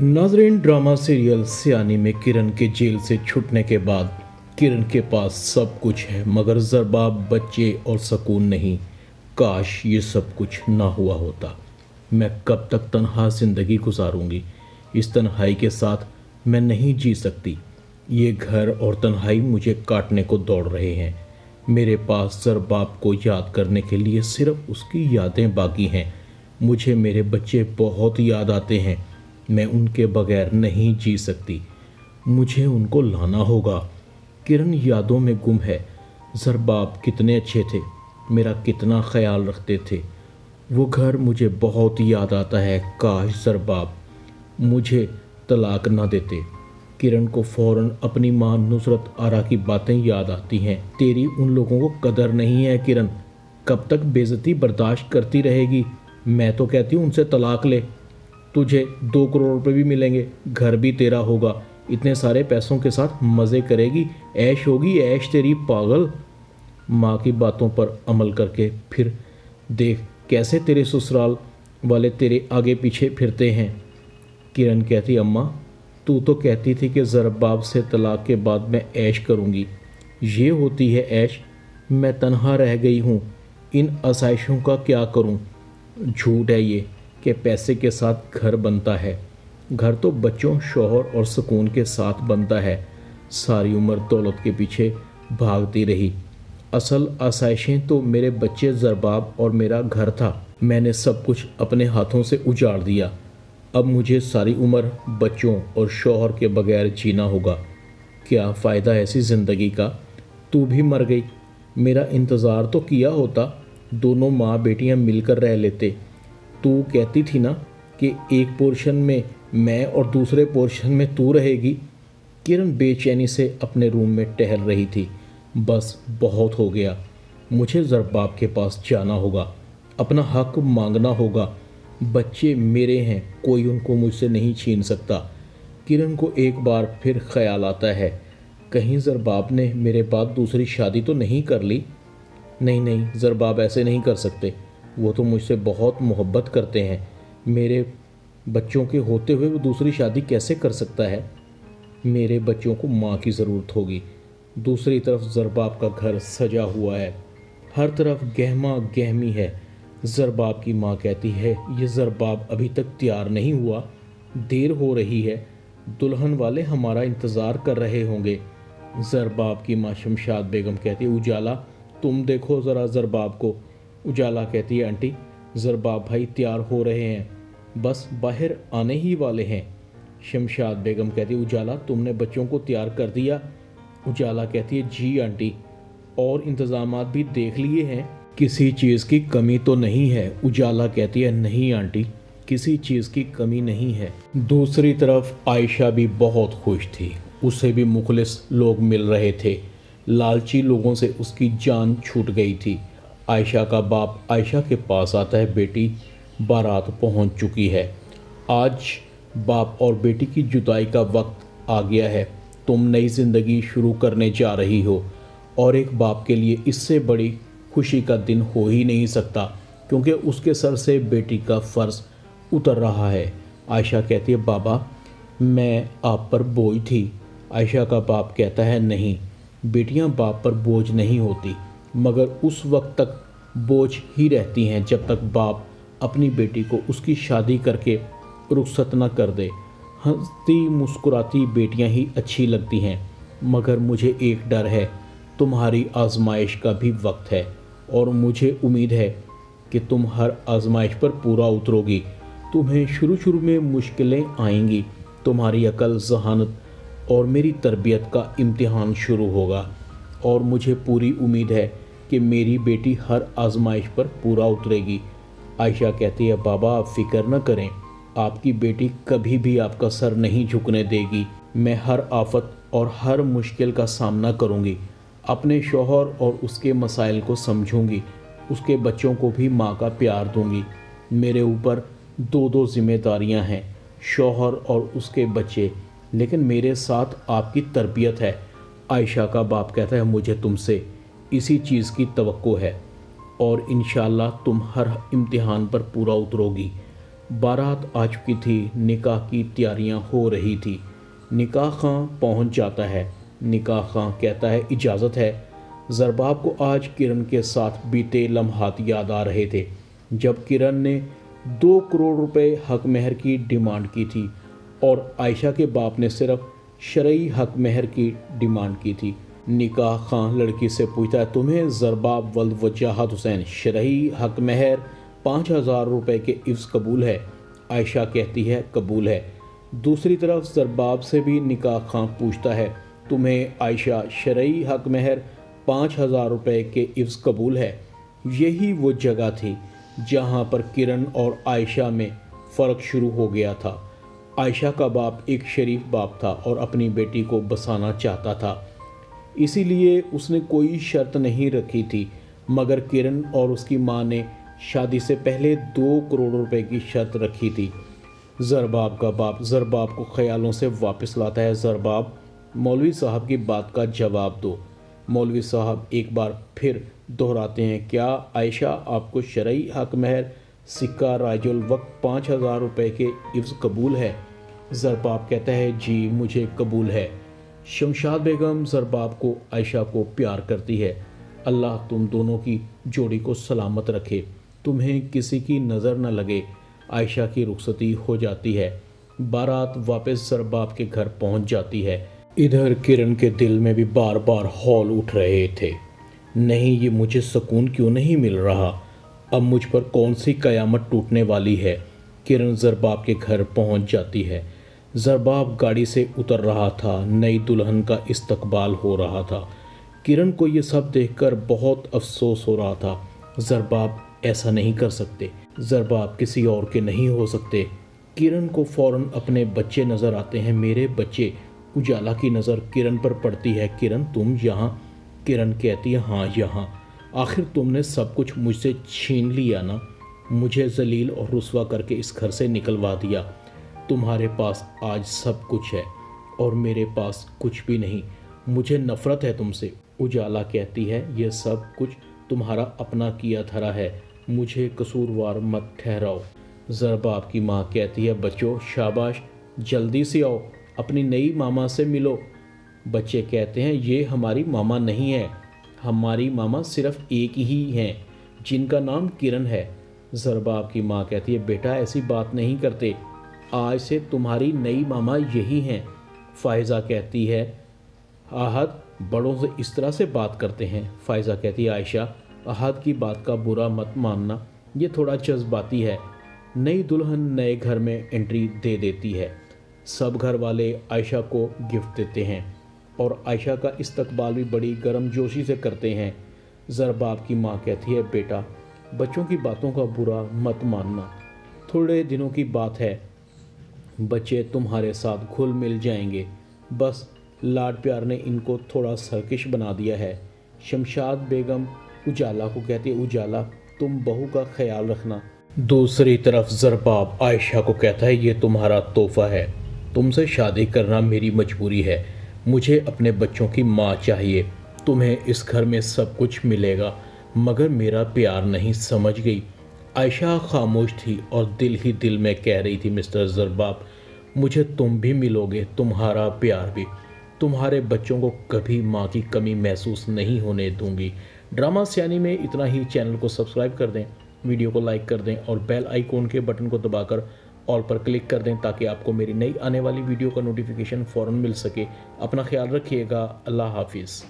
नाजरीन, drama serial सियानी में किरण के जेल से छूटने के बाद किरण के पास सब कुछ है, मगर ज़रबाब, बच्चे और सुकून नहीं। काश ये सब कुछ ना हुआ होता। मैं कब तक तन्हा ज़िंदगी गुजारूंगी? इस तन्हाई के साथ मैं नहीं जी सकती। ये घर और तन्हाई मुझे काटने को दौड़ रहे हैं। मेरे पास ज़रबाब को याद करने के लिए सिर्फ उसकी यादें बाकी हैं। मुझे मेरे बच्चे बहुत याद आते हैं। मैं उनके बगैर नहीं जी सकती। मुझे उनको लाना होगा। किरण यादों में गुम है। ज़रबाब कितने अच्छे थे, मेरा कितना ख्याल रखते थे। वो घर मुझे बहुत याद आता है। काश ज़रबाब मुझे तलाक ना देते। किरण को फ़ौरन अपनी माँ नुसरत आरा की बातें याद आती हैं। तेरी उन लोगों को कदर नहीं है किरण, कब तक बेइज्जती बर्दाश्त करती रहेगी? मैं तो कहती हूँ उनसे तलाक ले। तुझे 2 करोड़ रुपए भी मिलेंगे, घर भी तेरा होगा। इतने सारे पैसों के साथ मज़े करेगी, ऐश होगी ऐश तेरी पागल। माँ की बातों पर अमल करके फिर देख कैसे तेरे ससुराल वाले तेरे आगे पीछे फिरते हैं। किरण कहती, अम्मा तू तो कहती थी कि ज़रबाब से तलाक के बाद मैं ऐश करूँगी। ये होती है ऐश? मैं तन्हा रह गई हूँ, इन आसाइशों का क्या करूँ? झूठ है ये कि पैसे के साथ घर बनता है। घर तो बच्चों, शौहर और सुकून के साथ बनता है। सारी उम्र दौलत के पीछे भागती रही। असल आसाइशें तो मेरे बच्चे ज़रबाब और मेरा घर था। मैंने सब कुछ अपने हाथों से उजाड़ दिया। अब मुझे सारी उम्र बच्चों और शौहर के बगैर जीना होगा। क्या फ़ायदा ऐसी ज़िंदगी का? तू भी मर गई। मेरा इंतज़ार तो किया होता, दोनों माँ बेटियाँ मिलकर रह लेते। तू कहती थी ना कि एक पोर्शन में मैं और दूसरे पोर्शन में तू रहेगी। किरण बेचैनी से अपने रूम में टहल रही थी। बस बहुत हो गया। मुझे ज़रबाब के पास जाना होगा, अपना हक मांगना होगा। बच्चे मेरे हैं, कोई उनको मुझसे नहीं छीन सकता। किरण को एक बार फिर ख्याल आता है, कहीं ज़रबाब ने मेरे बाद दूसरी शादी तो नहीं कर ली? नहीं नहीं, ज़रबाब ऐसे नहीं कर सकते। वो तो मुझसे बहुत मोहब्बत करते हैं। मेरे बच्चों के होते हुए वो दूसरी शादी कैसे कर सकता है? मेरे बच्चों को माँ की ज़रूरत होगी। दूसरी तरफ ज़रबाब का घर सजा हुआ है, हर तरफ गहमा गहमी है। ज़रबाब की माँ कहती है, ये ज़रबाब अभी तक तैयार नहीं हुआ, देर हो रही है, दुल्हन वाले हमारा इंतज़ार कर रहे होंगे। ज़रबाब की माँ शमशाद बेगम कहती है, उजाला तुम देखो ज़रा ज़रबाब को। उजाला कहती है, आंटी ज़रबाब भाई तैयार हो रहे हैं, बस बाहर आने ही वाले हैं। शमशाद बेगम कहती है, उजाला तुमने बच्चों को तैयार कर दिया? उजाला कहती है, जी आंटी, और इंतज़ामात भी देख लिए हैं, किसी चीज़ की कमी तो नहीं है। उजाला कहती है, नहीं आंटी, किसी चीज़ की कमी नहीं है। दूसरी तरफ आयशा भी बहुत खुश थी। उसे भी मुखलिस लोग मिल रहे थे। लालची लोगों से उसकी जान छूट गई थी। आयशा का बाप आयशा के पास आता है, बेटी बारात पहुंच चुकी है। आज बाप और बेटी की जुदाई का वक्त आ गया है। तुम नई ज़िंदगी शुरू करने जा रही हो, और एक बाप के लिए इससे बड़ी खुशी का दिन हो ही नहीं सकता, क्योंकि उसके सर से बेटी का फ़र्ज़ उतर रहा है। आयशा कहती है, बाबा मैं आप पर बोझ थी। आयशा का बाप कहता है, नहीं, बेटियां बाप पर बोझ नहीं होती, मगर उस वक्त तक बोझ ही रहती हैं जब तक बाप अपनी बेटी को उसकी शादी करके रुखसत न कर दे। हंसती मुस्कुराती बेटियां ही अच्छी लगती हैं। मगर मुझे एक डर है, तुम्हारी आजमाइश का भी वक्त है, और मुझे उम्मीद है कि तुम हर आजमाइश पर पूरा उतरोगी। तुम्हें शुरू में मुश्किलें आएंगी, तुम्हारी अकल, ज़हानत और मेरी तरबियत का इम्तिहान शुरू होगा, और मुझे पूरी उम्मीद है कि मेरी बेटी हर आजमाइश पर पूरा उतरेगी। आयशा कहती है, बाबा आप फिक्र न करें, आपकी बेटी कभी भी आपका सर नहीं झुकने देगी। मैं हर आफत और हर मुश्किल का सामना करूंगी, अपने शौहर और उसके मसाइल को समझूंगी, उसके बच्चों को भी माँ का प्यार दूंगी। मेरे ऊपर 2 जिम्मेदारियां हैं, शौहर और उसके बच्चे, लेकिन मेरे साथ आपकी तरबियत है। आयशा का बाप कहता है, मुझे तुमसे इसी चीज़ की तवक्को है, और इंशाअल्लाह तुम हर इम्तिहान पर पूरा उतरोगी। बारात आ चुकी थी, निकाह की तैयारियां हो रही थी। निकाह खां पहुंच जाता है। निकाह खां कहता है इजाज़त है। ज़रबाब को आज किरण के साथ बीते लम्हात याद आ रहे थे जब किरण ने 2 करोड़ रुपए हक महर की डिमांड की थी और आयशा के बाप ने सिर्फ शरई हक महर की डिमांड की थी। निकाह खां लड़की से पूछता है तुम्हें ज़रबाब वल्द वजाहत हुसैन शरई हक महर 5,000 रुपये के इव्ज़ कबूल है? आयशा कहती है कबूल है। दूसरी तरफ ज़रबाब से भी निकाह खां पूछता है तुम्हें आयशा शरई हक महर 5,000 रुपये के इव्ज़ कबूल है? यही वो जगह थी जहाँ पर किरण और आयशा में फ़र्क शुरू हो गया था। आयशा का बाप एक शरीफ बाप था और अपनी बेटी को बसाना चाहता था, इसीलिए उसने कोई शर्त नहीं रखी थी, मगर किरण और उसकी माँ ने शादी से पहले 2 करोड़ रुपए की शर्त रखी थी। ज़रबाब का बाप ज़रबाब को ख्यालों से वापस लाता है। ज़रबाब, मौलवी साहब की बात का जवाब दो। मौलवी साहब एक बार फिर दोहराते हैं, क्या आयशा आपको शरई हक महर सिक्का राजुल वक्त 5,000 रुपये के इव्ज़ कबूल है? ज़रबाब कहता है जी मुझे कबूल है। शमशाद बेगम ज़रबाब को आयशा को प्यार करती है। अल्लाह तुम दोनों की जोड़ी को सलामत रखे, तुम्हें किसी की नज़र न लगे। आयशा की रुखसती हो जाती है। बारात वापस ज़रबाब के घर पहुंच जाती है। इधर किरण के दिल में भी बार बार हौल उठ रहे थे, नहीं ये मुझे सुकून क्यों नहीं मिल रहा, अब मुझ पर कौन सी कयामत टूटने वाली है। किरण ज़रबाब के घर पहुंच जाती है। ज़रबाब गाड़ी से उतर रहा था, नई दुल्हन का इस्तकबाल हो रहा था। किरण को ये सब देखकर बहुत अफसोस हो रहा था। ज़रबाब ऐसा नहीं कर सकते, ज़रबाब किसी और के नहीं हो सकते। किरण को फ़ौरन अपने बच्चे नज़र आते हैं, मेरे बच्चे। उजाला की नज़र किरण पर पड़ती है, किरण तुम यहाँ? किरण कहती है हाँ यहाँ। आखिर तुमने सब कुछ मुझसे छीन लिया ना, मुझे जलील और रुस्वा करके इस घर से निकलवा दिया। तुम्हारे पास आज सब कुछ है और मेरे पास कुछ भी नहीं, मुझे नफ़रत है तुमसे। उजाला कहती है ये सब कुछ तुम्हारा अपना किया धरा है, मुझे कसूरवार मत ठहराओ। ज़रबाब की माँ कहती है बच्चों शाबाश, जल्दी से आओ, अपनी नई मामा से मिलो। बच्चे कहते हैं ये हमारी मामा नहीं है, हमारी मामा सिर्फ एक ही हैं जिनका नाम किरण है। ज़रबाब की माँ कहती है बेटा ऐसी बात नहीं करते, आज से तुम्हारी नई मामा यही हैं। फ़ायज़ा कहती है आहद बड़ों से इस तरह से बात करते हैं। फ़ायज़ा कहती है आयशा आहद की बात का बुरा मत मानना, ये थोड़ा जज्बाती है। नई दुल्हन नए घर में एंट्री दे देती है। सब घर वाले आयशा को गिफ्ट देते हैं और आयशा का इस्तकबाल भी बड़ी गर्मजोशी से करते हैं। ज़रबाब की माँ कहती है बेटा बच्चों की बातों का बुरा मत मानना, थोड़े दिनों की बात है, बच्चे तुम्हारे साथ घुल मिल जाएंगे, बस लाड प्यार ने इनको थोड़ा सरकश बना दिया है। शमशाद बेगम उजाला को कहती है उजाला तुम बहू का ख्याल रखना। दूसरी तरफ ज़रबाब आयशा को कहता है ये तुम्हारा तोहफ़ा है, तुमसे शादी करना मेरी मजबूरी है, मुझे अपने बच्चों की माँ चाहिए, तुम्हें इस घर में सब कुछ मिलेगा मगर मेरा प्यार नहीं, समझ गई? आयशा खामोश थी और दिल ही दिल में कह रही थी मिस्टर ज़रबाब मुझे तुम भी मिलोगे, तुम्हारा प्यार भी, तुम्हारे बच्चों को कभी माँ की कमी महसूस नहीं होने दूंगी। ड्रामा सियानी में इतना ही। चैनल को सब्सक्राइब कर दें, वीडियो को लाइक कर दें और बेल आइकॉन के बटन को दबाकर ऑल पर क्लिक कर दें ताकि आपको मेरी नई आने वाली वीडियो का नोटिफिकेशन फ़ौरन मिल सके। अपना ख्याल रखिएगा। अल्लाह हाफिज़।